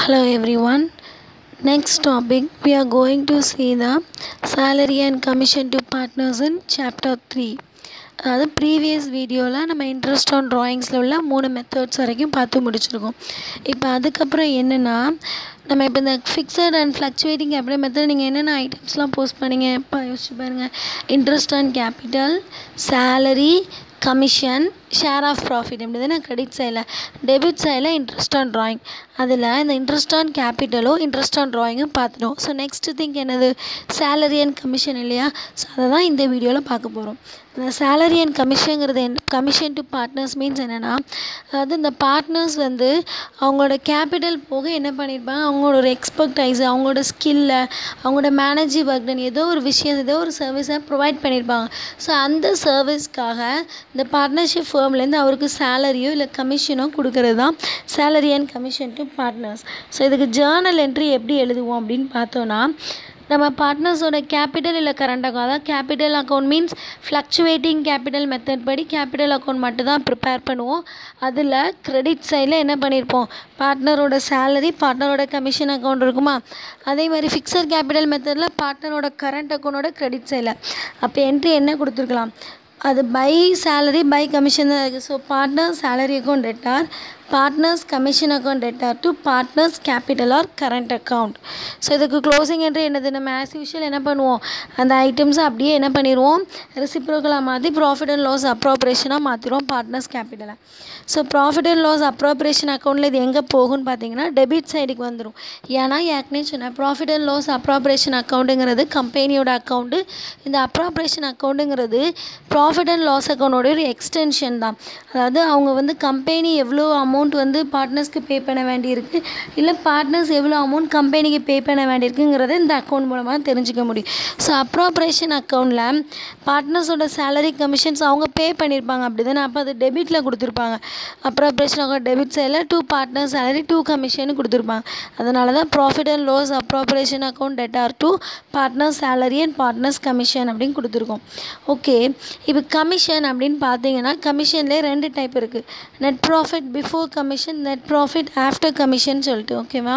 Hello everyone. Next topic we are going to see the salary and commission to partners in chapter 3. அதாவது previous வீடியோவில் நம்ம interest on ட்ராயிங்ஸில் உள்ள 3 methods வரைக்கும் பார்த்து முடிச்சிருக்கோம். இப்போ அதுக்கப்புறம் என்னென்னா நம்ம இப்போ இந்த fixed and fluctuating capital method நீங்கள் என்னென்ன ஐட்டம்ஸ்லாம் போஸ்ட் பண்ணிங்க இப்போ யோசிச்சு பாருங்கள். Interest on capital, salary, commission, share of profit இப்படி தானே கிரெடிட் சைடில். டெபிட் சைடில் இன்ட்ரெஸ்ட் ஆன் ட்ராயிங். அதில் இந்த இன்ட்ரெஸ்ட் ஆன் கேபிட்டலோ இன்ட்ரெஸ்ட் ஆன் ட்ராயிங்கும் பார்த்துட்டோம். ஸோ நெக்ஸ்ட் திங் என்னது, சேலரி அண்ட் கமிஷன் இல்லையா. ஸோ அதை தான் இந்த வீடியோவில் பார்க்க போகிறோம். இந்த சேலரி அண்ட் கமிஷனுங்கிறது கமிஷன் டு பார்ட்னர்ஸ் மீன்ஸ் என்னென்னா, அதாவது இந்த பார்ட்னர்ஸ் வந்து அவங்களோட கேபிட்டல் போக என்ன பண்ணியிருப்பாங்க, அவங்களோட ஒரு எக்ஸ்பர்டைஸ், அவங்களோட ஸ்கில்லை, அவங்களோட மேனேஜிவ் ஒர்க், ஏதோ ஒரு விஷயம், ஏதோ ஒரு சர்வீஸை ப்ரொவைட் பண்ணியிருப்பாங்க. ஸோ அந்த சர்வீஸ்க்காக இந்த பார்ட்னர்ஷிப் ஃபேர்ம்லேருந்து அவருக்கு சேலரியோ இல்லை கமிஷனோ கொடுக்கறது தான் salary and commission to partners. So இதுக்கு ஜேர்னல் என்ட்ரி எப்படி எழுதுவோம் அப்படின்னு பார்த்தோன்னா, நம்ம பார்ட்னர்ஸோட கேபிட்டல் இல்லை கரண்ட் அக்கௌண்ட், அதாவது capital account means fluctuating capital method படி கேபிட்டல் அக்கௌண்ட் மட்டும் தான் ப்ரிப்பேர் பண்ணுவோம். அதில் கிரெடிட் சைடில் என்ன பண்ணியிருப்போம், பார்ட்னரோட சேலரி, பார்ட்னரோட கமிஷன் அக்கௌண்ட் இருக்குமா. அதே மாதிரி ஃபிக்ஸட் கேபிட்டல் மெத்தடில் பார்ட்னரோட கரண்ட் அக்கௌண்டோட கிரெடிட் சைடில் அப்போ என்ட்ரி என்ன கொடுத்துருக்கலாம், அது பை சேலரி பை கமிஷன் தான் இருக்குது. So partner salary account debtor, partners commission account debtor to partners capital or current account. So இதுக்கு க்ளோசிங் என்ட்ரி என்னது, நம்ம ஆஸ் யூஷுவல் என்ன பண்ணுவோம், அந்த ஐட்டம்ஸை அப்படியே என்ன பண்ணிடுவோம், ரெசிப்ரோக்கலாக மாற்றி ப்ராஃபிட் அண்ட் லாஸ் அப்ராப்ரேஷனாக மாற்றிடுவோம் பார்ட்னர்ஸ் கேபிட்டலை. So profit and loss appropriation அக்கௌண்ட்டில் இது எங்கே போகும்னு பார்த்தீங்கன்னா டெபிட் சைடுக்கு வந்துடும். ஏன்னா ஏற்கனவே சொன்னேன், ப்ராஃபிட் அண்ட் லாஸ் அப்ராப்ரேஷன் அக்கௌண்ட்டுங்கிறது கம்பெனியோட அக்கௌண்ட்டு. இந்த அப்ராப்ரேஷன் அக்கௌண்ட்டுங்கிறது ப்ராஃபிட் அண்ட் லாஸ் அக்கௌண்டோட ஒரு எக்ஸ்டென்ஷன் தான். அதாவது அவங்க வந்து கம்பெனி எவ்வளோ அமௌண்ட் வந்து பார்ட்னர்ஸ்க்கு பே பண்ண வேண்டியிருக்கு, இல்லை பார்ட்னர்ஸ் எவ்வளோ அமௌண்ட் கம்பெனிக்கு பே பண்ண வேண்டியிருக்குங்கிறத இந்த அக்கௌண்ட் மூலமாக தெரிஞ்சுக்க முடியும். ஸோ அப்ராப்ரேஷன் அக்கௌண்ட்டில் பார்ட்னர்ஸோட சேலரி கமிஷன்ஸ் அவங்க பே பண்ணியிருப்பாங்க அப்படி தானே. அப்போ அது டெபிட்டில் கொடுத்துருப்பாங்க. அப்ராப்ரேஷன் அக்கௌண்ட் டெபிட் சைடில் 2 பார்ட்னர் சேலரி 2 கமிஷன் கொடுத்துருப்பாங்க. அதனால தான் profit and loss appropriation account debtor to partner salary and partners commission அப்படின்னு கொடுத்துருக்கோம். ஓகே, இப்போ கமிஷன் அப்படின்னு பார்த்தீங்கன்னா கமிஷன்லேயே 2 டைப் இருக்குது. Net profit before commission, net profit after commission சொல்லிட்டு. ஓகேவா.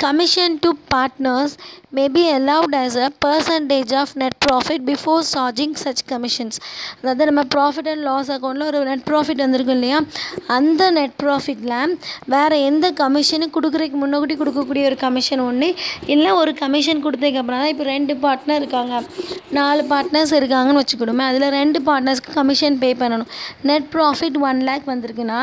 Commission to partners may be allowed as a percentage of net profit before charging such commissions. அதாவது நம்ம ப்ராஃபிட் அண்ட் லாஸ் அக்கௌண்ட்டில் ஒரு நெட் ப்ராஃபிட் வந்திருக்கும் இல்லையா, அந்த நெட் ப்ராஃபிட்டில் வேறு எந்த கமிஷனும் கொடுக்குறதுக்கு முன்னாடி கொடுக்கக்கூடிய ஒரு கமிஷன் ஒன்று, இல்லை ஒரு கமிஷன் கொடுத்ததுக்கப்புறம் தான். இப்போ 2 பார்ட்னர் இருக்காங்க, 4 பார்ட்னர்ஸ் இருக்காங்கன்னு வச்சுக்கிடுமே, அதில் 2 பார்ட்னர்ஸ்க்கு கமிஷன் பே பண்ணணும். நெட் ப்ராஃபிட் 1 lakh வந்திருக்குன்னா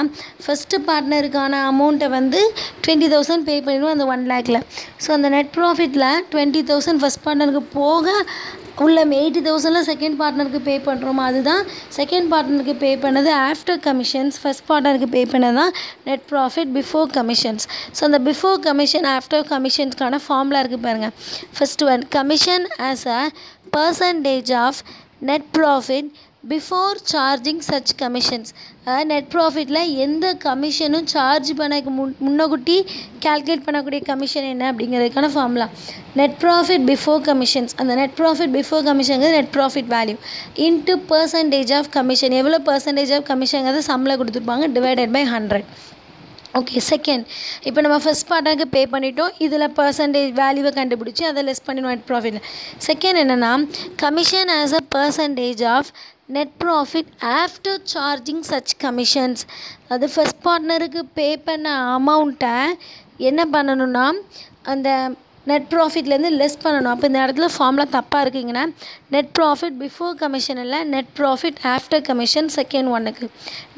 ஃபஸ்ட்டு பார்ட்னருக்கான அமௌண்ட்டை வந்து 20,000 பே பண்ணிடுவோம் அந்த 1 lakhல. ஸோ அந்த நெட் ப்ராஃபிட்டில் 20,000 ஃபஸ்ட் பார்ட்னருக்கு போக உள்ள 80,000 செகண்ட் பார்ட்னருக்கு பே பண்ணுறோமா, அதுதான் செகண்ட் பார்ட்னருக்கு பே பண்ணது ஆஃப்டர் கமிஷன்ஸ். ஃபஸ்ட் பார்ட்னருக்கு பே பண்ணது தான் net profit before commissions. So அந்த பிஃபோர் கமிஷன் ஆஃப்டர் கமிஷன்ஸ்க்கான ஃபார்முலா இருக்குது பாருங்கள். First one, commission as a percentage of net profit before charging such commissions. Net ப்ராஃபிட்டில் எந்த கமிஷனும் சார்ஜ் பண்ண முன்னக்கூட்டி கால்குலேட் பண்ணக்கூடிய கமிஷன் என்ன அப்படிங்கிறதுக்கான formula net profit before commissions. அந்த நெட் ப்ராஃபிட் பிஃபோர் கமிஷனுங்கிறது net profit value into percentage of commission, எவ்வளோ பர்சன்டேஜ் ஆஃப் கமிஷனுங்கிறது சம்பளம் கொடுத்துருப்பாங்க, டிவைடட் பை 100. ஓகே, செகண்ட், இப்போ நம்ம ஃபஸ்ட் பார்ட்னருக்கு பே பண்ணிட்டோம், இதில் பர்சன்டேஜ் வேல்யூவை கண்டுபிடிச்சி அதை லெஸ் பண்ணிடுவோம் நெட் ப்ராஃபிட்டில். செகண்ட் என்னென்னா, commission as a percentage of net profit after charging such commissions. அது ஃபஸ்ட் பார்ட்னருக்கு பே பண்ண அமௌண்ட்டை என்ன பண்ணணும்னா அந்த நெட் ப்ராஃபிட்லேருந்து லெஸ் பண்ணணும். அப்போ இந்த இடத்துல ஃபார்முலா தப்பாக இருக்குங்கன்னா நெட் ப்ராஃபிட் பிஃபோர் கமிஷன் இல்லை, net profit after commission second ஒன்னுக்கு.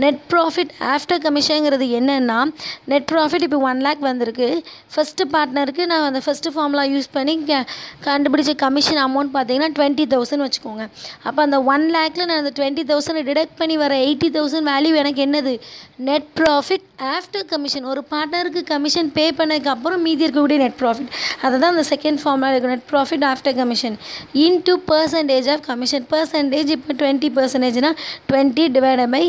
நெட் ப்ராஃபிட் ஆஃப்டர் கமிஷனுங்கிறது என்னென்னா, நெட் ப்ராஃபிட் இப்போ 1 lakh வந்திருக்கு, ஃபஸ்ட்டு பார்ட்னருக்கு நான் அந்த ஃபஸ்ட்டு ஃபார்முலா யூஸ் பண்ணி கண்டுபிடிச்ச கமிஷன் அமௌண்ட் பார்த்தீங்கன்னா 20,000 வச்சுக்கோங்க. அப்போ அந்த 1 lakhல நான் அந்த 20,000 டிடக்ட் பண்ணி வர 80,000 வேல்யூ எனக்கு என்னது, நெட் ப்ராஃபிட் ஆஃப்டர் கமிஷன். ஒரு பார்ட்னருக்கு கமிஷன் பே பண்ணதுக்கப்புறம் மீதி இருக்கக்கூடிய நெட் ப்ராஃபிட், அதுதான் அந்த செகண்ட் ஃபார்முலா இருக்கும். Net profit after commission into percentage of commission. Percentage இப்போ 20%னா 20 டிவைடட் பை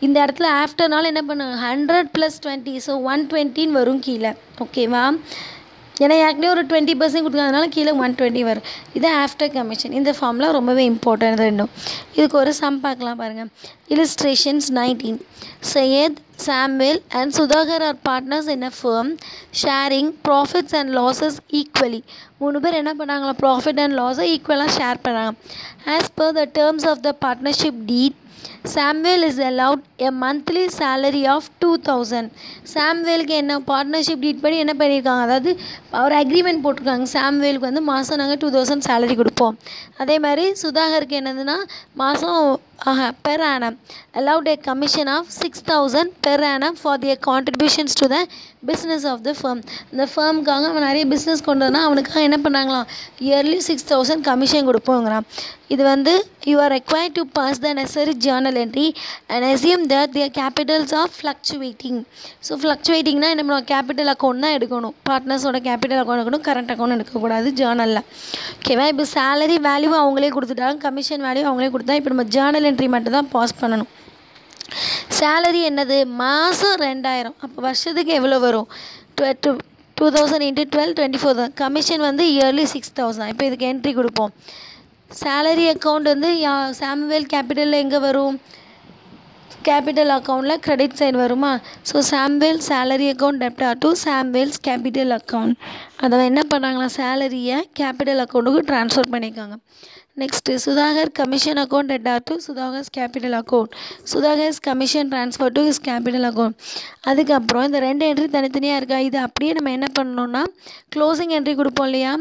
இந்த இடத்துல ஆஃப்டர்னால என்ன பண்ணுங்க 100 + 20, ஸோ 120 வரும் கீழே. ஓகேவா. ஏன்னா ஏற்கனவே ஒரு 20% கொடுத்ததுனால கீழே 120 வரும். இது ஆஃப்டர் கமிஷன். இந்த ஃபார்முலா ரொம்பவே இம்பார்ட்டன்ட் ரெண்டும். இதுக்கு ஒரு சம் பார்க்கலாம் பாருங்கள். Illustrations 19. Sayed, Samuel and Sudhakar are partners in a firm sharing profits and losses equally. 3 பேர் என்ன பண்ணாங்களா, ப்ராஃபிட் அண்ட் லாஸை ஈக்குவலாக ஷேர் பண்ணாங்க. As per the terms of the partnership deed, Samuel is allowed a monthly salary of 2000. சாம்வேலுக்கு என்ன partnership டீட் படி என்ன பண்ணியிருக்காங்க, அதாவது ஒரு அக்ரிமெண்ட் போட்டிருக்காங்க. சாம்வேலுக்கு வந்து மாதம் நாங்கள் 2000 சேலரி கொடுப்போம். அதே மாதிரி சுதாகருக்கு என்னதுன்னா மாதம் per annum allowed a commission of 6000 per annum for their contributions to the business of the firm. இந்த ஃபேமுக்காக அவன் நிறைய பிஸ்னஸ் கொண்டு வந்தால் அவனுக்காக என்ன பண்ணாங்களாம், இயர்லி 6000 கமிஷன் கொடுப்போங்கிறான். இது வந்து you are required to pass the necessary journal entry and assume that their capitals are fluctuating. So ஃப்ளக்சுவேட்டிங்னா நம்ம கேபிட்டல் அக்கௌண்ட் தான் எடுக்கணும், பார்ட்னர்ஸோட கேபிட்டல் அக்கௌண்ட் எடுக்கணும், கரண்ட் அக்கௌண்ட் எடுக்கக்கூடாது ஜேர்னலில். ஓகேவா? இப்போ சேலரி வேல்யூ அவங்களே கொடுத்துட்டாங்க, கமிஷன் வேல்யூ அவங்களே கொடுத்தா இப்போ நம்ம ஜேர்னல் என்ட்ரி மட்டும் தான் பாஸ் பண்ணணும். சேலரி என்னது, மாதம் 2000, அப்போ வருஷத்துக்கு எவ்வளோ வரும், 2000 × 12 24,000. கமிஷன் வந்து இயர்லி 6000. இப்போ இதுக்கு என்ட்ரி கொடுப்போம். சேலரி அக்கௌண்ட் வந்து சாமுவேல் கேபிட்டலில் எங்கே வரும், கேபிட்டல் அக்கௌண்ட்டில் கிரெடிட் சைடு வருமா. So Samuel salary account debtor to Samuel's capital account. அதை என்ன பண்ணாங்களா, சேலரியை கேபிட்டல் அக்கௌண்ட்டுக்கு ட்ரான்ஸ்ஃபர் பண்ணியிருக்காங்க. Next Sudhakar commission account debtor to Sudhakar's capital account. Sudhakar's commission transfer to his capital account. அதுக்கப்புறம் இந்த 2 என்ட்ரி தனித்தனியாக இருக்கா, இது அப்படியே நம்ம என்ன பண்ணணும்னா க்ளோசிங் என்ட்ரி கொடுப்போம் இல்லையா.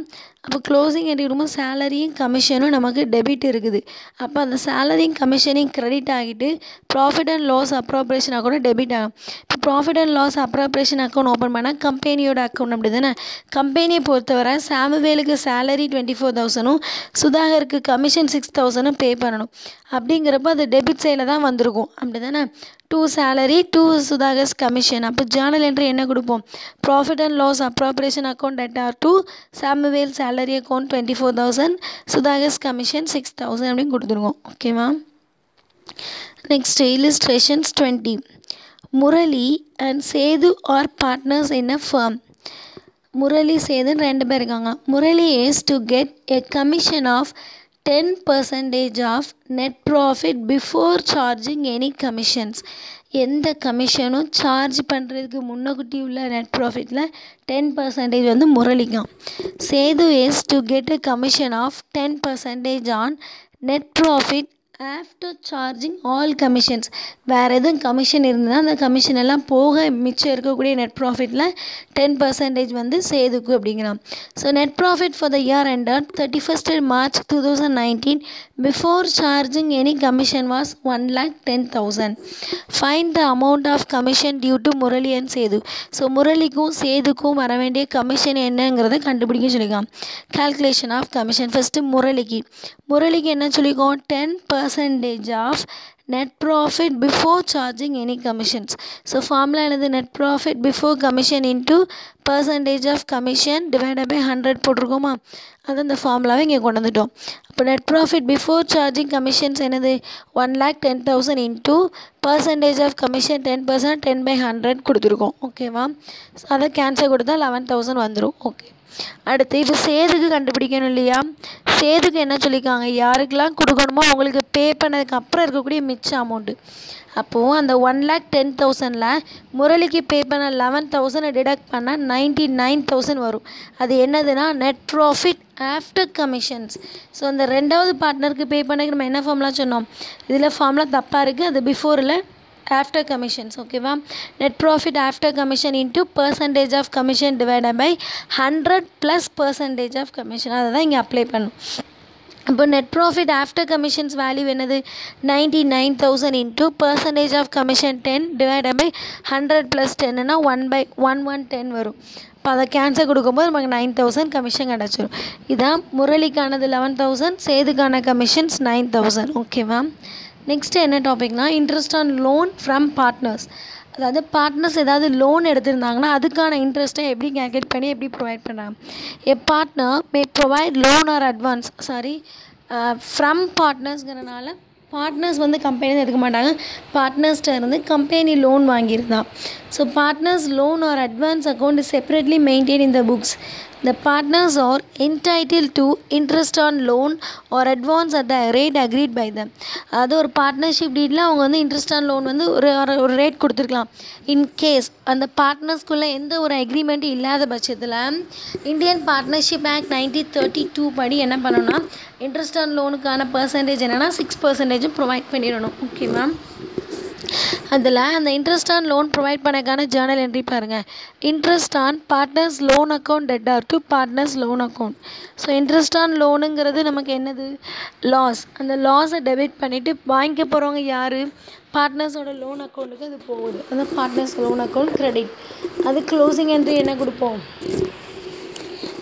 அப்போ க்ளோசிங் என்ட்ரி கொடுக்கும்போது சேலரியும் கமிஷனும் நமக்கு டெபிட் இருக்குது. அப்போ அந்த சேலரியும் கமிஷனையும் கிரெடிட் ஆகிட்டு profit and loss appropriation account debit ஆகும். இப்போ profit and loss appropriation account open பண்ணால் கம்பெனியோட அக்கௌண்ட் அப்படி தானே. கம்பெனியை பொறுத்தவரை சாமுவேலுக்கு சேலரி 24,000 சுதாகருக்கு கமிஷன் 6,000 பே பண்ணணும். அப்படிங்கிறப்ப அது டெபிட் சைடில் தான் வந்திருக்கும், அப்படி தானே. 2 சேலரி 2 சுதாகர்ஸ் கமிஷன். அப்போ ஜேர்னல் என்ட்ரி என்ன கொடுப்போம், profit and loss appropriation account debtor to Samuel salary account 24,000 Sudhakar's commission 6,000 அப்படின்னு கொடுத்துருக்கோம். ஓகேவா? Next illustrations 20. Murali and Sethu are partners in a firm. Murali சேதுன்னு 2 பேர் இருக்காங்க. Murali is to get a commission of 10% of net profit before charging any commissions. எந்த கமிஷனும் charge பண்ணுறதுக்கு முன்னக்கூட்டி உள்ள நெட் ப்ராஃபிட்டில் 10% வந்து முரளிக்கும். Sethu is to get a commission of 10% on net profit after charging all commissions. வேறு எதுவும் கமிஷன் இருந்ததுன்னா அந்த கமிஷன் எல்லாம் போக மிச்சம் இருக்கக்கூடிய நெட் ப்ராஃபிட்டில் 10% வந்து சேதுக்கு அப்படிங்கிறான். So net profit for the year ended 31st March 2019 before charging any commission was 1,10,000. Find the amount of commission due to Murali and Sethu. So முரளிக்கும் சேதுக்கும் வர வேண்டிய கமிஷன் என்னங்கிறத கண்டுபிடிக்க சொல்லியிருக்கான். Calculation of commission. ஃபஸ்ட்டு முரளிக்கு என்ன சொல்லியிருக்கோம், 10% of net profit before charging any commissions. So formula என்னது, net profit before commission into percentage of commission divided by 100 போட்டிருக்கோமா. அது அந்த ஃபார்முலாவை இங்கே கொண்டு வந்துட்டோம். அப்போ net profit before charging commissions என்னது, 1,10,000 இன்ட்டு பர்சன்டேஜ் ஆஃப் கமிஷன் 10%, 10/100 கொடுத்துருக்கோம். ஓகேவா? அதை கேன்சல் கொடுத்தா 11,000 வந்துடும். ஓகே, அடுத்து இப்போ சேதுக்கு கண்டுபிடிக்கணும் இல்லையா. சேதுக்கு என்ன சொல்லியிருக்காங்க, யாருக்கெல்லாம் கொடுக்கணுமோ அவங்களுக்கு பே பண்ணதுக்கு அப்புறம் இருக்கக்கூடிய மிச்ச அமௌண்ட்டு. அப்போது அந்த 1,10,000ல் முரளிக்கு பே பண்ண 11,000 டிடக்ட் பண்ணால் 99,000 வரும். அது என்னதுன்னா net profit after commissions. So அந்த 2வது பார்ட்னருக்கு பே பண்ணதுக்கு நம்ம என்ன ஃபார்முலா சொன்னோம், இதில் ஃபார்முலா தப்பாக இருக்குது, அது பிஃபோரில் ஆஃப்டர் கமிஷன்ஸ். ஓகேவா? Net profit after commission into percentage of commission divided by 100 + percentage of commission. அதை தான் இங்கே அப்ளை பண்ணும். இப்போ net profit after commissions value என்னது, 99,000 into percentage of commission 10 divided by 100 + 10னா 1/1110 வரும். இப்போ அதை கேன்சல் கொடுக்கும்போது நமக்கு 9,000 கமிஷன் கிடச்சிரும். இதான் முரளிக்கானது 11,000, சேதுக்கான கமிஷன்ஸ் 9,000. ஓகேவா? நெக்ஸ்ட்டு என்ன டாபிக்னா interest on loan from partners. அதாவது பார்ட்னர்ஸ் ஏதாவது லோன் எடுத்திருந்தாங்கன்னா அதுக்கான இன்ட்ரெஸ்ட்டை எப்படி கேல்குலேட் பண்ணி எப்படி ப்ரொவைட் பண்ணுறாங்க. A partner may provide loan or advance from பார்ட்னர்ஸ்ங்கிறனால பார்ட்னர்ஸ் வந்து கம்பெனி எடுக்க மாட்டாங்க, பார்ட்னர்ஸ்கிட்ட இருந்து கம்பெனி லோன் வாங்கியிருந்தா. So partners loan or advance account is separately maintain in the books. The partners are entitled to interest on loan or advance at the rate agreed by them. அது ஒரு partnership டீடில் அவங்க வந்து interest on loan வந்து ஒரு rate கொடுத்துருக்கலாம். In case அந்த பார்ட்னர்ஸ்குள்ளே எந்த ஒரு அக்ரிமெண்ட்டும் இல்லாத பட்சத்தில் இந்தியன் பார்ட்னர்ஷிப் ஆக்ட் 1932 படி என்ன பண்ணணும்னா இன்ட்ரெஸ்ட் ஆன் லோனுக்கான பர்சன்டேஜ் என்னென்னா 6% ப்ரொவைட் பண்ணிடணும். ஓகேவா? அதில் அந்த இன்ட்ரெஸ்ட் ஆன் லோன் ப்ரொவைட் பண்ணக்கான ஜேர்னல் என்ட்ரி பாருங்கள். Interest on partners loan account debtor to partners loan account. So interest on லோனுங்கிறது நமக்கு என்னது? லாஸ். அந்த லாஸை டெபிட் பண்ணிவிட்டு வாங்கிக்க போகிறவங்க யார்? பார்ட்னர்ஸோட லோன் அக்கௌண்ட்டுக்கு அது போகுது. அந்த பார்ட்னர்ஸ் லோன் அக்கௌண்ட் கிரெடிட். அது க்ளோசிங் என்ட்ரி என்ன கொடுப்போம்?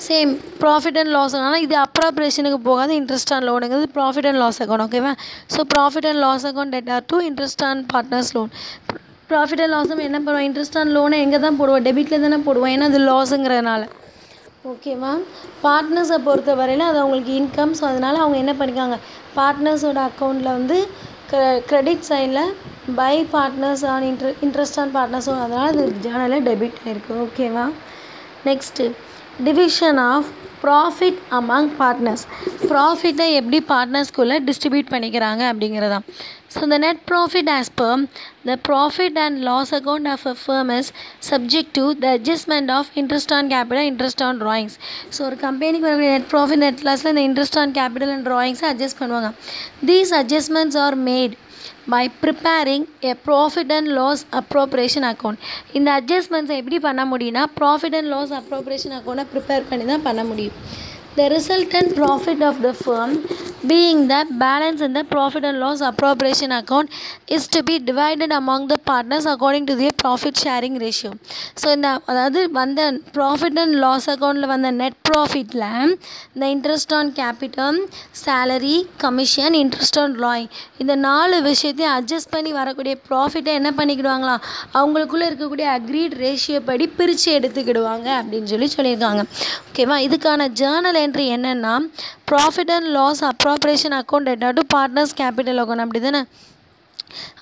Same profit and loss. ஆனால் இது அப்ராப்ரேஷனுக்கு போகாது. இன்ட்ரெஸ்ட் ஆன் லோனுங்கிறது ப்ராஃபிட் அண்ட் லாஸ் அக்கௌண்ட். ஓகேவா? So profit and loss account debtor to interest on partners loan. Profit and லாஸும் என்ன பண்ணுவோம்? இன்ட்ரெஸ்ட் ஆன் லோனை எங்கே தான் போடுவோம்? டெபிட்டில் தானே போடுவோம், ஏன்னா அது லாஸுங்கிறதுனால. ஓகேவா? பார்ட்னர்ஸை பொறுத்த வரையில் அது அவங்களுக்கு இன்கம். ஸோ அதனால் அவங்க என்ன பண்ணிக்காங்க, பார்ட்னர்ஸோட அக்கௌண்ட்டில் வந்து கிரெடிட் சைடில் by partners on interest on partners. அதனால் அது ஜேர்னலில் டெபிட் ஆகிருக்கு. ஓகேவா? Next division of profit among partners. ப்ராஃபிட்டை எப்படி பார்ட்னர்ஸ்குள்ளே டிஸ்ட்ரிபியூட் பண்ணிக்கிறாங்க அப்படிங்கிறதான். So the net profit as per the profit and loss account of a firm is subject to the adjustment of interest on capital, interest on drawings. So ஒரு கம்பெனிக்கு வர net profit net லாஸில் இந்த interest on capital and ட்ராயிங்ஸை adjust பண்ணுவாங்க. These adjustments are made by preparing a profit and loss appropriation account. இந்த அட்ஜஸ்ட்மெண்ட்ஸை எப்படி பண்ண முடியும்னா ப்ராஃபிட் அண்ட் லாஸ் அப்ரோப்ரியேஷன் அக்கௌண்ட்டை ப்ரிப்பேர் பண்ணி தான் பண்ண முடியும். The resultant profit of the firm being the balance in the profit and loss appropriation account is to be divided among the partners according to their profit sharing ratio. So இந்த அதாவது வந்த profit and loss அக்கௌண்ட்டில் வந்த net ப்ராஃபிட்டில் இந்த interest on capital, salary, commission, interest on drawing இந்த 4 விஷயத்தையும் adjust பண்ணி வரக்கூடிய ப்ராஃபிட்டை என்ன பண்ணிக்கிடுவாங்களாம், அவங்களுக்குள்ளே இருக்கக்கூடிய அக்ரீட் ரேஷியோ படி பிரித்து எடுத்துக்கிடுவாங்க அப்படின்னு சொல்லியிருக்காங்க. ஓகேவா? இதுக்கான ஜேர்னல் என்ட்ரி என்னென்னா profit and loss appropriation account debtor to partners capital account. அப்படி தானே?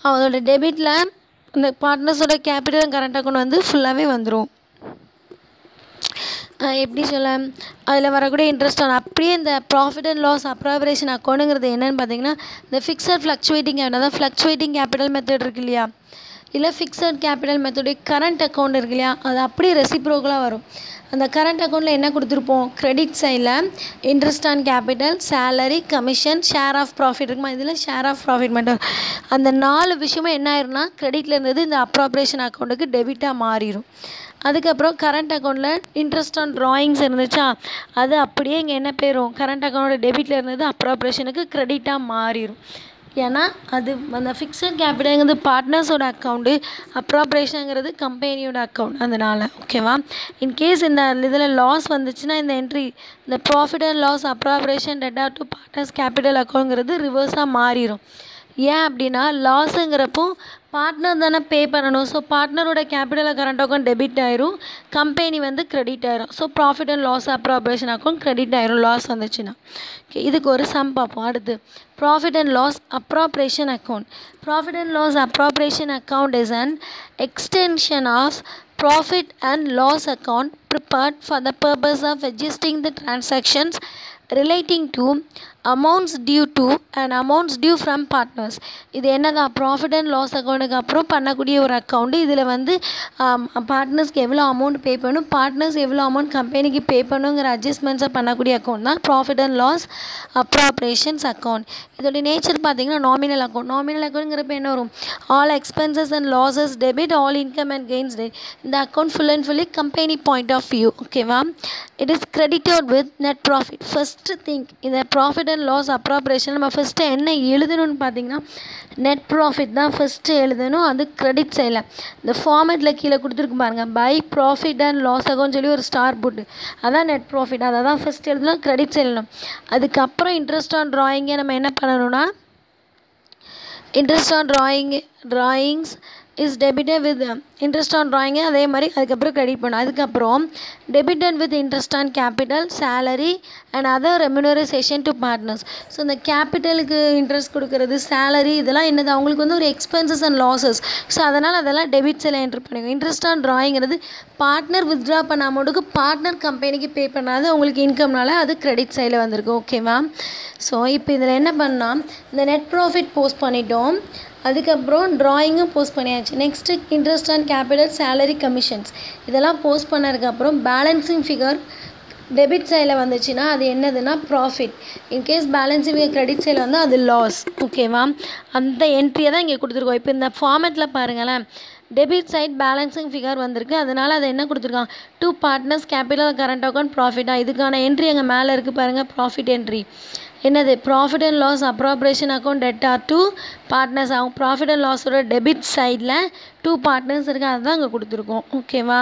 அவங்களோட டெபிட்டில் இந்த பார்ட்னர்ஸோட கேபிட்டல் கரண்ட் அக்கௌண்ட் வந்து ஃபுல்லாகவே வந்துடும். எப்படி சொல்ல, அதில் வரக்கூடிய இன்ட்ரெஸ்ட் ஆன் அப்படியே இந்த ப்ராஃபிட் அண்ட் லாஸ் அப்ராப்ரேஷன் அக்கௌண்ட்டுங்கிறது என்னென்னு பார்த்தீங்கன்னா இந்த ஃபிக்ஸட் ஃப்ளக்சுவேட்டிங் அதாவது ஃப்ளக்சுவேட்டிங் கேபிட்டல் மெத்தட் இருக்கு இல்லையா, இல்லை ஃபிக்ஸட் கேபிட்டல் மெத்தோடைய கரண்ட் அக்கௌண்ட் இருக்கு இல்லையா, அது அப்படியே ரெசிப்ரோக்கலாக வரும். அந்த கரண்ட் அக்கௌண்ட்டில் என்ன கொடுத்துருப்போம், கிரெடிட் சைடில் interest on capital, salary, commission, share of profit இருக்குமா, இதில் ஷேர் ஆஃப் ப்ராஃபிட் மட்டும். அந்த 4 விஷயமும் என்ன ஆயிரும்னா கிரெடிட்டில் இருந்தது இந்த அப்ராப்ரேஷன் அக்கௌண்ட்டுக்கு டெபிட்டாக மாறிடும். அதுக்கப்புறம் கரண்ட் அக்கௌண்ட்டில் இன்ட்ரெஸ்ட் ஆன் ட்ராயிங்ஸ் இருந்துச்சா, அது அப்படியே இங்கே என்ன போயிடும், கரண்ட் அக்கௌண்ட்டோட டெபிட்டில் இருந்தது அப்ராப்ரேஷனுக்கு கிரெடிட்டாக மாறிடும். ஏன்னா அது அந்த ஃபிக்ஸட் கேபிட்டல்ங்கிறது பார்ட்னர்ஸோட அக்கௌண்ட்டு, அப்ராப்ரேஷனுங்கிறது கம்பெனியோட அக்கௌண்ட். அதனால் ஓகேவா? இன்கேஸ் இந்த இதில் லாஸ் வந்துச்சுன்னா இந்த என்ட்ரி இந்த profit and loss appropriation debtor to partners capital அக்கௌண்ட்ங்கிறது ரிவர்ஸாக மாறிடும். ஏன் அப்படின்னா லாஸுங்கிறப்போ பார்ட்னர் தானே பே பண்ணணும். ஸோ பார்ட்னரோட கேபிட்டல் கரண்ட் அக்கௌண்ட் டெபிட் ஆயிரும், கம்பெனி வந்து கிரெடிட் ஆயிரும். So profit and loss appropriation account credit ஆயிரும் லாஸ் வந்துச்சுன்னா. ஓகே, இதுக்கு ஒரு சம் பார்ப்போம். அடுத்து profit and loss appropriation account. Profit and loss appropriation account is an extension of profit and loss account prepared for the purpose of adjusting the transactions relating to amounts due to and amounts due from partners. இது என்னதான் profit and loss அக்கௌண்ட்டுக்கு அப்புறம் பண்ணக்கூடிய ஒரு account. இதில் வந்து பார்ட்னர்ஸ்க்கு எவ்வளோ amount pay பண்ணணும், பார்ட்னர்ஸ் எவ்வளோ அமௌண்ட் கம்பெனிக்கு பே பண்ணுங்கிற அட்ஜஸ்ட்மெண்ட்ஸை பண்ணக்கூடிய அக்கௌண்ட் தான் profit and loss appropriations account. இதோடைய நேச்சர் பார்த்தீங்கன்னா நாமினல் அக்கௌண்ட். நாமினல் அக்கௌண்ட்ங்கிறப்ப என்ன வரும், all expenses and losses debit, all income and gains debit. இந்த account full and fully company point of view. ஓகேவா? It is credited with net profit. First thing இந்த profit and loss appropriation நம்ம first என்ன எழுதணும்னு பார்த்தீங்கன்னா net profit தான் first எழுதணும். அது கிரெடிட் சைடில் இந்த ஃபார்மேட்டில் கீழே கொடுத்துருக்கு பாருங்கள், by profit and loss account சொல்லி ஒரு ஸ்டார் போட்டு அதான் நெட் ப்ராஃபிட். அதை தான் ஃபஸ்ட் எழுதணும், கிரெடிட் சைடில் எழுதணும். அதுக்கப்புறம் இன்ட்ரெஸ்ட் ஆன் ட்ராயிங்கை நம்ம என்ன பண்ணணும்னா interest on drawings is debited with interest on drawing அதே மாதிரி அதுக்கப்புறம் கிரெடிட் பண்ணும். அதுக்கப்புறம் debited with interest on capital salary and other remuneration to partners. So இந்த கேபிட்டலுக்கு இன்ட்ரெஸ்ட் கொடுக்குறது சேலரி இதெல்லாம் என்னது அவங்களுக்கு வந்து ஒரு எக்ஸ்பென்சஸ் அண்ட் லாஸஸ். ஸோ அதனால் அதெல்லாம் டெபிட் சைடில் என்ட்ரு பண்ணிக்கோங்க. இன்ட்ரெஸ்ட் ஆன் ட்ராயிங்கிறது பார்ட்னர் வித்ட்ரா பண்ண அமௌண்ட்டுக்கு பார்ட்னர் கம்பெனிக்கு பே பண்ணாது உங்களுக்கு இன்கம்னால அது கிரெடிட் சைடில் வந்திருக்கு. ஓகேவா? ஸோ இப்போ இதில் என்ன பண்ணால் இந்த நெட் ப்ராஃபிட் போஸ்ட் பண்ணிட்டோம். அதுக்கப்புறம் ட்ராயிங்கும் போஸ்ட் பண்ணியாச்சு. Next interest on capital salary commissions இதெல்லாம் போஸ்ட் பண்ணதுக்கப்புறம் பேலன்சிங் ஃபிகர் டெபிட் சைடில் வந்துச்சுன்னா அது என்னதுன்னா profit. In case balancing figure credit சைடில் வந்து அது லாஸ். ஓகேவா? அந்த என்ட்ரியை தான் இங்கே கொடுத்துருக்கோம். இப்போ இந்த ஃபார்மேட்டில் பாருங்களேன், டெபிட் சைட் பேலன்சிங் ஃபிகர் வந்திருக்கு. அதனால் அதை என்ன கொடுத்துருக்காங்க, 2 பார்ட்னர்ஸ் கேபிட்டல் கரண்ட் அக்கௌண்ட் ப்ராஃபிட்டாக இதுக்கான என்ட்ரி எங்கள் மேலே இருக்குது பாருங்கள், ப்ராஃபிட் என்ட்ரி என்னது profit and loss appropriation account debtor 2 partners. அவங்க ப்ராஃபிட் அண்ட் லாஸோட டெபிட் சைடில் 2 பார்ட்னர்ஸ் இருக்குது, அதுதான் அங்கே கொடுத்துருக்கோம். ஓகேவா?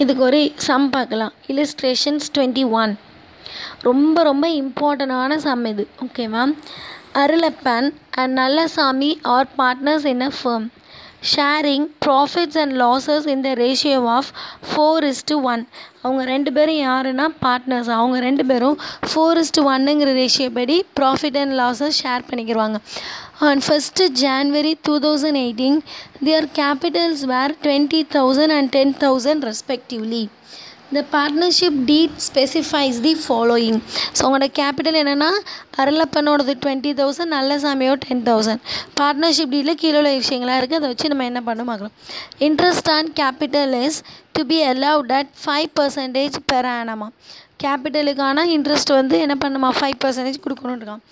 இதுக்கு ஒரு சம் பார்க்கலாம். இல்லஸ்ட்ரேஷன்ஸ் 21 ரொம்ப ரொம்ப இம்பார்ட்டண்டான சம் இது. ஓகேவா? Arulappan and Nallasamy are partners in a firm sharing profits and losses in the ratio of 4:1. அவங்க 2 பேரும் யாருன்னா பார்ட்னர்ஸ். அவங்க 2 பேரும் 4:1ங்கிற ரேஷியோ படி ப்ராஃபிட் அண்ட் லாஸஸ் ஷேர் பண்ணிக்கிடுவாங்க. On 1st January 2018 their capitals were 20,000 and 10,000 respectively. The partnership deed specifies the following. So உங்களோட capital என்னென்னா அருளப்பனோடது 20,000 நல்லசாமியோட 10,000. பார்ட்னர்ஷிப் டீடில் கீழே உள்ள விஷயங்களாக இருக்குது. அதை வச்சு நம்ம என்ன பண்ண பார்க்கலாம். Interest on capital is to be allowed at 5% per annum. கேபிட்டலுக்கான இன்ட்ரெஸ்ட் வந்து என்ன பண்ணுமா 5% கொடுக்கணுன்னு இருக்கான்.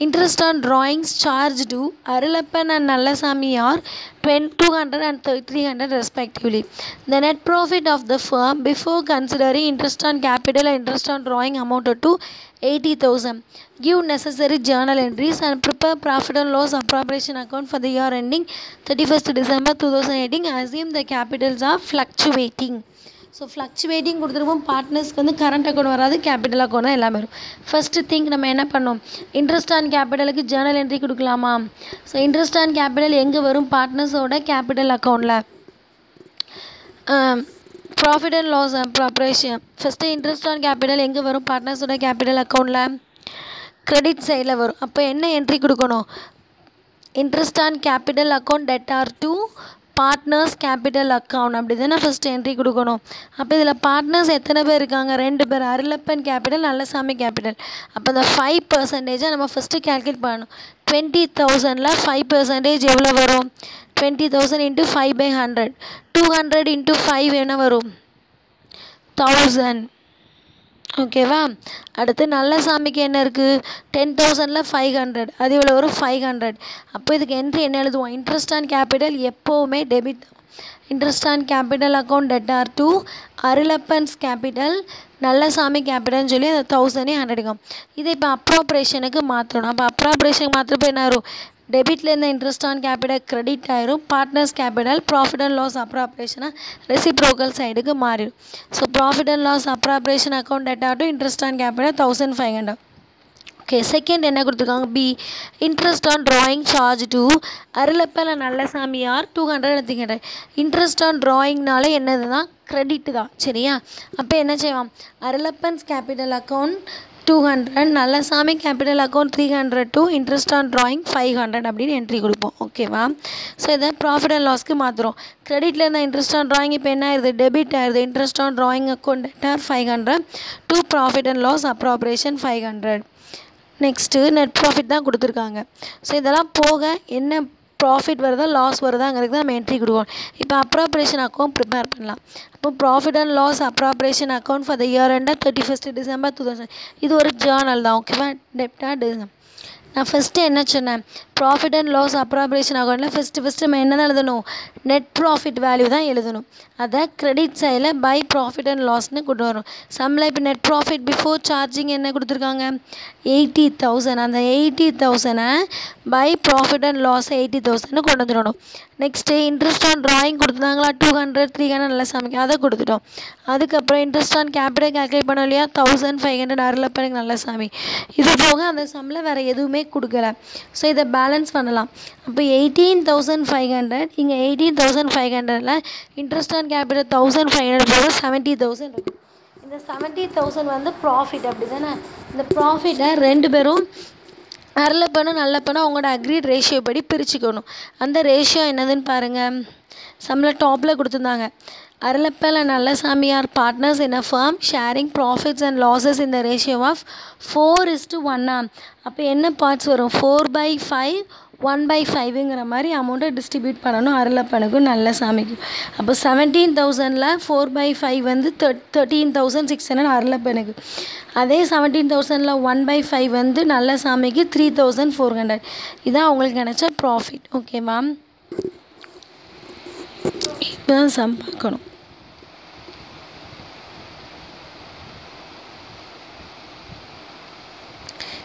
Interest on drawings charged to Arulappan and Nallasamy are 200 and 300 respectively. The net profit of the firm before considering interest on capital and interest on drawing amounted to 80,000. Give necessary journal entries and prepare profit and loss appropriation account for the year ending 31st December 2018. Assume the capitals are fluctuating. So fluctuating கொடுத்துருப்போம். பார்ட்னர்ஸ்க்கு வந்து current account வராது, capital account தான் எல்லாமே வரும். First think நம்ம என்ன பண்ணோம், இன்ட்ரெஸ்ட் ஆன் கேபிட்டலுக்கு ஜேர்னல் என்ட்ரி கொடுக்கலாமா. ஸோ இன்ட்ரெஸ்ட் ஆன் கேபிட்டல் எங்கே வரும், பார்ட்னர்ஸோட கேபிட்டல் அக்கௌண்ட்டில். Profit and loss appropriation first interest on capital எங்கே வரும், பார்ட்னர்ஸோட கேபிட்டல் அக்கௌண்ட்டில் கிரெடிட் சைடில் வரும். அப்போ என்ன என்ட்ரி கொடுக்கணும், interest on capital account debtor to partners capital account அப்படி தானே ஃபஸ்ட்டு என்ட்ரி கொடுக்கணும். அப்போ இதில் பார்ட்னர்ஸ் எத்தனை பேர் இருக்காங்க, 2 பேர், அருளப்பன் கேபிட்டல் நல்லசாமி கேபிட்டல். அப்போ இந்த 5% நம்ம ஃபஸ்ட்டு கேல்குலேட் பண்ணணும். 20,000ல் 5% எவ்வளோ வரும், 20,000 × 5/100. 200 × 5 என்ன வரும், 1000. ஓகேவா? அடுத்து நல்லசாமிக்கு என்ன இருக்குது, 10,000ல் 500 அது எவ்வளோ வரும், 500. அப்போ இதுக்கு என்ட்ரி என்ன எழுதுவோம், இன்ட்ரெஸ்ட் ஆன் கேபிட்டல் எப்போவுமே debit. Interest on capital account debtor to Arulappan's capital Nallasamy கேபிட்டல்னு சொல்லி அந்த 1,100. இதை இப்போ அப்ராப்ரேஷனுக்கு மாற்றணும். அப்போ அப்ராப்ரேஷனுக்கு மாற்றப்போ என்ன வரும், டெபிட்லேருந்து இன்ட்ரெஸ்ட் ஆன் கேபிட்டல் கிரெடிட் ஆயிரும். Partners capital profit and loss அப்ராப்ரேஷனாக ரெசிப்ரோக்கல் சைடுக்கு மாறிடும். So profit and loss appropriation account debtor to interest on capital 1,500. Okay, second என்ன கொடுத்துருக்காங்க, B interest on drawing charge to Arulappan Nallasamy are 200 and 300. Interest on ட்ராயிங்னால என்னதுன்னா credit தான். சரியா? அப்போ என்ன செய்வோம், Arulappan's capital account 200 Nallasamy capital account 300 to interest on drawing 500 அப்படின்னு என்ட்ரி கொடுப்போம். ஓகேவா? ஸோ இதை ப்ராஃபிட் அண்ட் லாஸ்க்கு மாற்றுறோம். கிரெடிட்டில் இருந்தால் இன்ட்ரெஸ்ட் ஆன் ட்ராயிங் இப்போ என்ன ஆயிடுது, டெபிட் ஆயிடுது. Interest on drawing account debtor 500 to profit and loss appropriation 500. Next net profit தான் கொடுத்துருக்காங்க. ஸோ இதெல்லாம் போக என்ன ப்ராஃபிட் வருதா லாஸ் வருதாங்கிறது நம்ம என்ட்ரி கொடுக்கணும். இப்போ அப்ராப்ரேஷன் அக்கௌண்ட் ப்ரிப்பேர் பண்ணலாம். அப்போ profit and loss appropriation account for the year end 31st December 2000. இது ஒரு ஜேர்னல் தான். ஓகேவா? டெப்டாக டிசம்பர். நான் ஃபஸ்ட்டு என்ன சொன்னேன், ப்ராஃபிட் அண்ட் லாஸ் அப்ராப்ரேஷன் அக்கௌண்ட்டில் ஃபஸ்ட்டு நம்ம என்ன தான் எழுதணும், நெட் ப்ராஃபிட் வேல்யூ தான் எழுதணும். அதை கிரெடிட் சைடில் பை ப்ராஃபிட் அண்ட் லாஸ்ன்னு கொண்டு வரும். சம்மில் இப்போ நெட் ப்ராஃபிட் பிஃபோர் சார்ஜிங் என்ன கொடுத்துருக்காங்க, 80,000. அந்த 80,000 பை ப்ராஃபிட் அண்ட் லாஸ் 80,000 கொண்டு வந்துடணும். நெக்ஸ்ட்டு இன்ட்ரெஸ்ட் ஆன் ட்ராயிங் கொடுத்துருந்தாங்களா 200 300 நல்லசாமிக்கு, அதை கொடுத்துட்டோம். அதுக்கப்புறம் இன்ட்ரெஸ்ட் ஆன் கேபிட்டல் கேல்குலேட் பண்ணோம் இல்லையா, 1,500 அருளப்பனுக்கு நல்லசாமி. இது போக அந்த சம்மில் வேறு எதுவுமே கொடுக்கல. ஸோ இதை பேலன்ஸ் பண்ணலாம். அப்போ 18,500 இங்கே 18,500ல் இன்ட்ரெஸ்ட் ஆன் கேபிட்டல் 1,500 போக 70,000 இருக்குது. இந்த 70,000 வந்து ப்ராஃபிட், அப்படி தானே? இந்த ப்ராஃபிட்டை ரெண்டு பேரும் அரளப்பணம் நல்லப்பணம் அவங்களோட அக்ரீட் ரேஷியோ படி பிரிச்சுக்கணும். அந்த ரேஷியோ என்னதுன்னு பாருங்கள். சம்பளம் டாப்பில் கொடுத்துருந்தாங்க. அரளப்பல் and Nallasamy are partners in a firm sharing profits and losses in the ratio of 4:1. அப்போ என்ன பார்ட்ஸ் வரும்? 4/5 1/5ங்கிற மாதிரி அமௌண்ட்டை டிஸ்ட்ரிபியூட் பண்ணணும் அரளப்பனுக்கும் நல்லசாமிக்கும். அப்போ 17,000ல் 4/5 வந்து 13,600 அரளப்பனுக்கு. அதே 17,000ல் 1/5 வந்து நல்லசாமிக்கு 3,400. இதான் அவங்களுக்கு நினச்ச ப்ராஃபிட். ஓகேவா? இப்போ சம் பார்க்கணும்.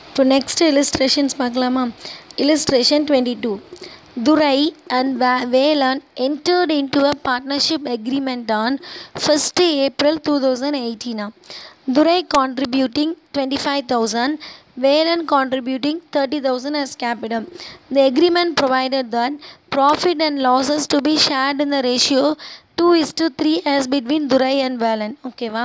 இப்போ நெக்ஸ்ட் இல்லஸ்ட்ரேஷன்ஸ் பார்க்கலாமா? Illustration 22. Durai and Velan entered into a partnership agreement on 1st April 2018. Durai contributing 25,000, Velan contributing 30,000 as capital. The agreement provided that profit and losses to be shared in the ratio 2:3 as between Durai and Velan. ஓகேவா?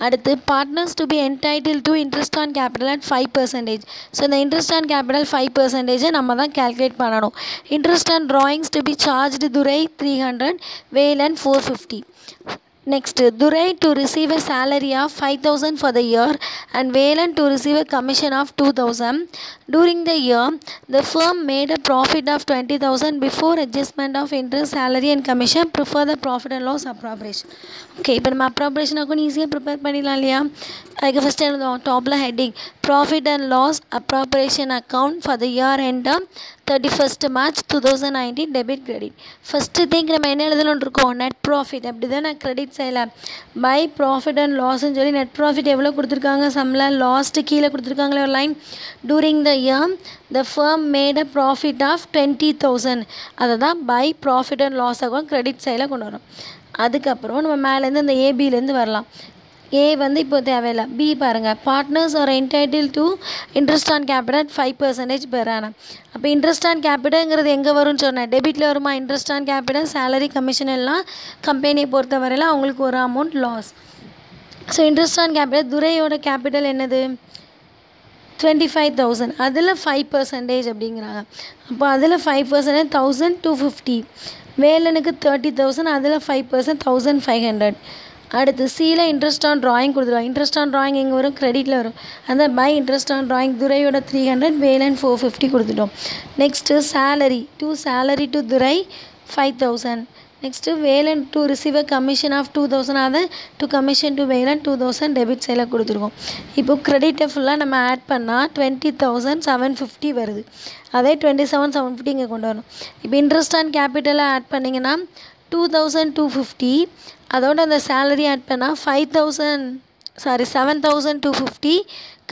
அடுத்து partners to be entitled to interest on capital at 5%. So இந்த interest on capital 5% நம்ம தான் calculate பண்ணணும். Interest on drawings to be charged Durai 300, Velan 450. Next, Durai to receive a salary of 5,000 for the year and Velan to receive a commission of 2,000. During the year, the firm made a profit of 20,000 before adjustment of interest, salary and commission. Prefer the profit and loss appropriation. Okay, இப்போ நம்ம appropriation account ஈஸியாக prepare பண்ணிடலாம் இல்லையா? அதுக்கு first எழுதுவோம். டாப்பில் heading profit and loss appropriation account for the year end 31st March 2019 debit credit. First think நம்ம என்ன எழுதணும்னு இருக்கோம்? Net profit. அப்படி தான் நான் கிரெடிட் செய்யலாம். பை ப்ராஃபிட் அண்ட் லாஸ்ன்னு சொல்லி நெட் ப்ராஃபிட் எவ்வளோ கொடுத்துருக்காங்க? சம்மில் லாஸ்ட்டு கீழே கொடுத்துருக்காங்களே ஒரு line. During the year the firm made a profit of 20,000. அதை தான் by profit and loss account credit சைடில் கொண்டு வரோம். அதுக்கப்புறம் நம்ம மேலேருந்து அந்த ஏபிலேருந்து வரலாம். ஏ வந்து இப்போ தேவையில்லை. பி பாருங்கள். Partners are entitled to interest on capital 5% per annum. அப்போ இன்ட்ரெஸ்ட் ஆன் கேபிட்டல்ங்கிறது எங்கே வரும்னு சொன்னேன்? டெபிட்டில் வருமா? Interest on capital, salary, commission எல்லாம் கம்பெனியை பொறுத்தவரையில் அவங்களுக்கு ஒரு amount loss. So interest on capital துரையோட கேபிட்டல் என்னது? 25,000. அதில் 5% அப்படிங்கிறாங்க. அப்போ அதில் 5% 1,250. வேலனுக்கு 30,000. அதில் 5% 1,500. அடுத்து சியில் இன்ட்ரெஸ்ட் ஆன் ட்ராயிங் கொடுத்துருவாங்க. இன்ட்ரெஸ்ட் ஆன் ட்ராயிங் எங்கே வரும்? கிரெடிட்டில் வரும். அந்த பை இன்ட்ரெஸ்ட் ஆன் ட்ராயிங் துரையோட 300, வேலன் 450 கொடுத்துட்டோம். Next salary to Durai 5,000. Next Velan to receive a commission of 2,000. அதை to commission to Velan 2,000 debit சைடில் கொடுத்துருக்கோம். இப்போ கிரெடிட்டை ஃபுல்லாக நம்ம ஆட் பண்ணால் 20,750 வருது. அதே 27,750 இங்கே கொண்டு வரணும். இப்போ இன்ட்ரெஸ்ட் ஆன் கேபிட்டலை ஆட் பண்ணிங்கன்னா 2,250. அதோட அந்த சேலரி ஆட் பண்ணால் 7,250.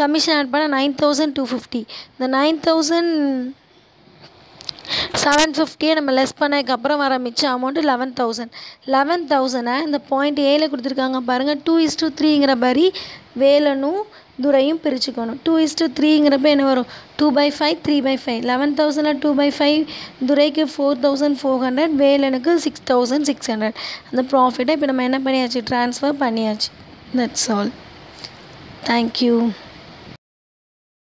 கமிஷன் ஆட் பண்ணால் 9,250. இந்த 9,750 நம்ம லெஸ் பண்ணதுக்கப்புறம் வர மிச்சம் அமௌண்ட்டு 11,000. 11,000 இந்த பாயிண்ட் ஏல கொடுத்துருக்காங்க பாருங்கள். 2:3ங்கிற மாதிரி வேலனும் துரையும் பிரிச்சுக்கணும். 2:3ங்கிறப்ப என்ன வரும்? 2/5 3/5. 11,000 2/5 துரைக்கு 4,400, வேலனுக்கு 6,600. அந்த ப்ராஃபிட்டை இப்போ நம்ம என்ன பண்ணியாச்சு? ட்ரான்ஸ்ஃபர் பண்ணியாச்சு. That's all. தேங்க்யூ.